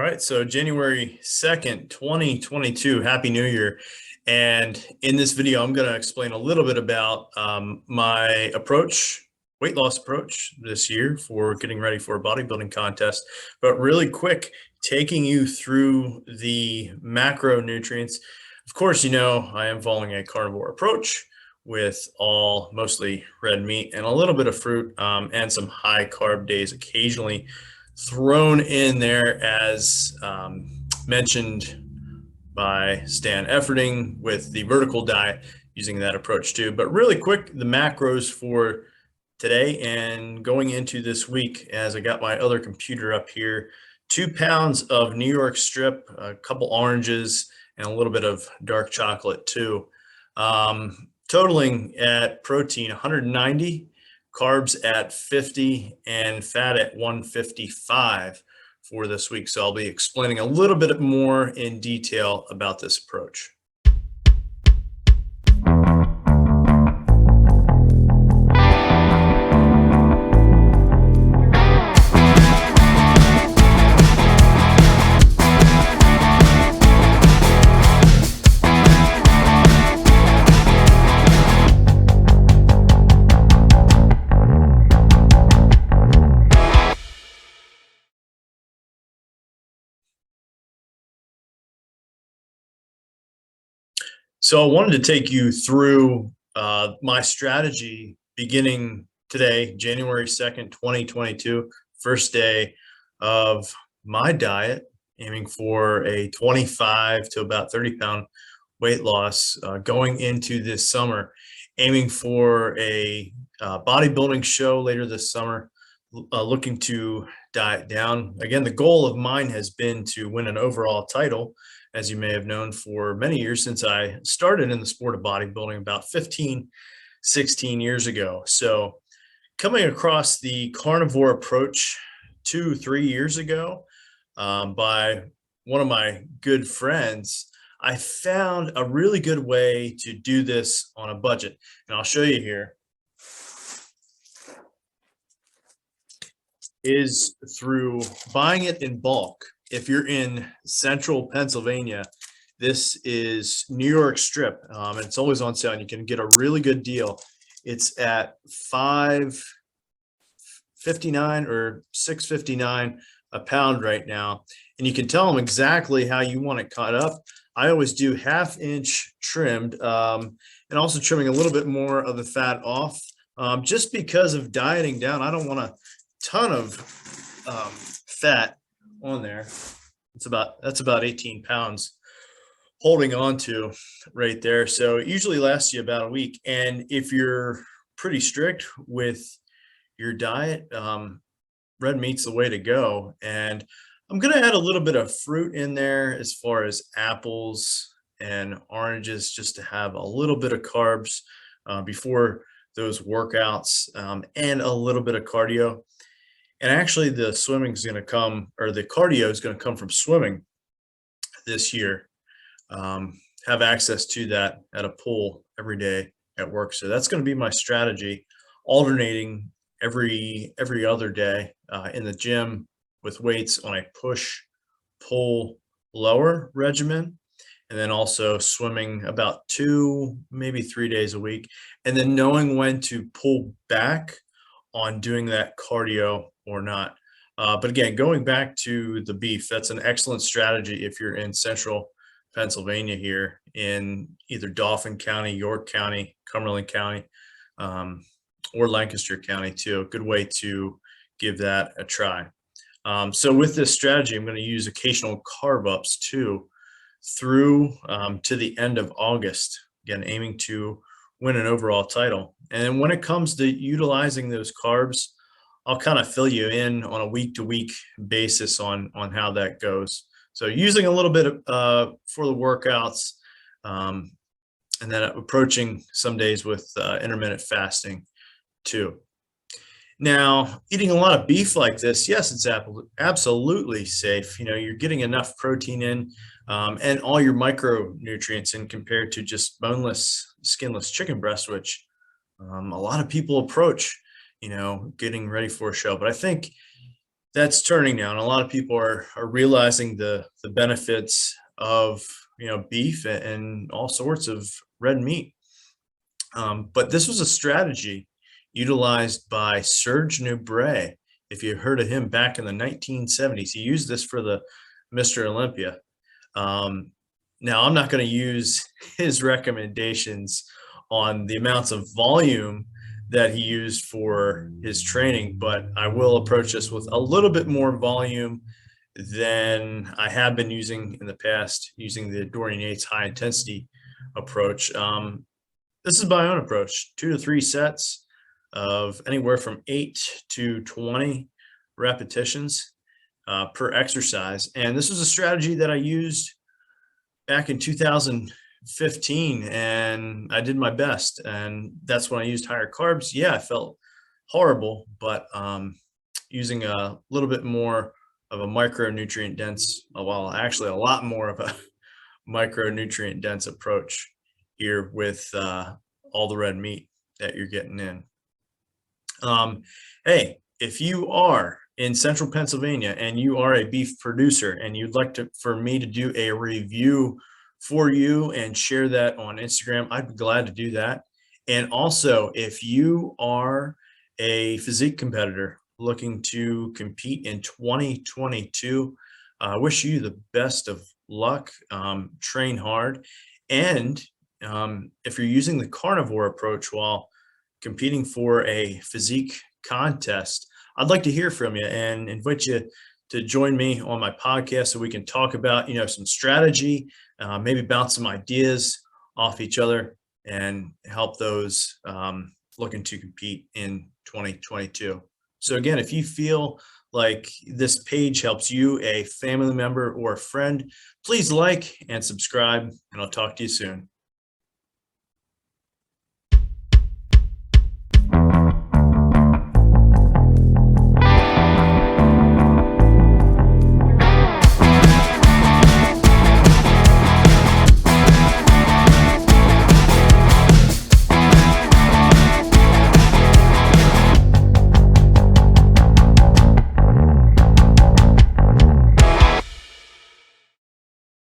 right, so January 2nd, 2022, Happy New Year. And in this video, I'm going to explain a little bit about my approach, weight loss approach this year for getting ready for a bodybuilding contest. But really quick, taking you through the macronutrients. Of course, you know, I am following a carnivore approach with all mostly red meat and a little bit of fruit and some high carb days occasionally thrown in there as mentioned by Stan Efferding with the vertical diet, using that approach too. But really quick, the macros for today and going into this week, as I got my other computer up here: 2 pounds of New York strip, a couple oranges, and a little bit of dark chocolate too. Totaling at protein 190, carbs at 50, and fat at 155 for this week. So I'll be explaining a little bit more in detail about this approach. So I wanted to take you through my strategy beginning today, January 2nd, 2022, first day of my diet, aiming for a 25 to about 30-pound weight loss going into this summer, aiming for a bodybuilding show later this summer, looking to diet down. Again, the goal of mine has been to win an overall title, as you may have known, for many years since I started in the sport of bodybuilding about 15, 16 years ago. So coming across the carnivore approach 2-3 years ago by one of my good friends, I found a really good way to do this on a budget. And I'll show you here. Is through buying it in bulk. If you're in central Pennsylvania, this is New York strip. And it's always on sale, and you can get a really good deal. It's at $5.59 or $6.59 a pound right now. And you can tell them exactly how you want it cut up. I always do 1/2 inch trimmed, and also trimming a little bit more of the fat off, just because of dieting down. I don't want a ton of fat on there. That's about 18 pounds holding on to right there. So it usually lasts you about a week. And if you're pretty strict with your diet, red meat's the way to go. And I'm going to add a little bit of fruit in there as far as apples and oranges, just to have a little bit of carbs before those workouts, and a little bit of cardio. And actually the swimming is going to come, or the cardio is going to come from swimming this year. Have access to that at a pool every day at work. So that's going to be my strategy, alternating every other day in the gym with weights on a push, pull, lower regimen, and then also swimming about 2, maybe 3 days a week, and then knowing when to pull back on doing that cardio or not. But again, going back to the beef, that's an excellent strategy if you're in central Pennsylvania here in either Dauphin County, York County, Cumberland County, or Lancaster County too. A good way to give that a try. So with this strategy, I'm going to use occasional carb ups too through to the end of August, again, aiming to win an overall title. And when it comes to utilizing those carbs, I'll kind of fill you in on a week-to-week basis on how that goes. So using a little bit for the workouts, and then approaching some days with intermittent fasting too. Now, eating a lot of beef like this, yes, it's absolutely safe. You know, you're getting enough protein in, and all your micronutrients in, compared to just boneless, skinless chicken breast, which a lot of people approach, you know, getting ready for a show. But I think That's turning now, and a lot of people are realizing the benefits of beef and all sorts of red meat. But this was a strategy utilized by Serge Nubret. If you heard of him back in the 1970s, he used this for the Mr. Olympia. Um, Now, I'm not going to use his recommendations on the amounts of volume that he used for his training, but I will approach this with a little bit more volume than I have been using in the past, using the Dorian Yates high intensity approach. This is my own approach, 2 to 3 sets of anywhere from 8 to 20 repetitions per exercise. And this was a strategy that I used back in 2015, and I did my best. And that's when I used higher carbs. Yeah, I felt horrible, but using a little bit more of a micronutrient dense, well, actually a lot more of a micronutrient dense approach here with all the red meat that you're getting in. Hey, if you are in central Pennsylvania and you are a beef producer and you'd like for me to do a review for you and share that on Instagram, I'd be glad to do that. And also, if you are a physique competitor looking to compete in 2022, I wish you the best of luck. Train hard. And if you're using the carnivore approach while competing for a physique contest, I'd like to hear from you and invite you to join me on my podcast so we can talk about, some strategy, maybe bounce some ideas off each other and help those looking to compete in 2022. So again, if you feel like this page helps you, a family member or a friend, please like and subscribe, and I'll talk to you soon.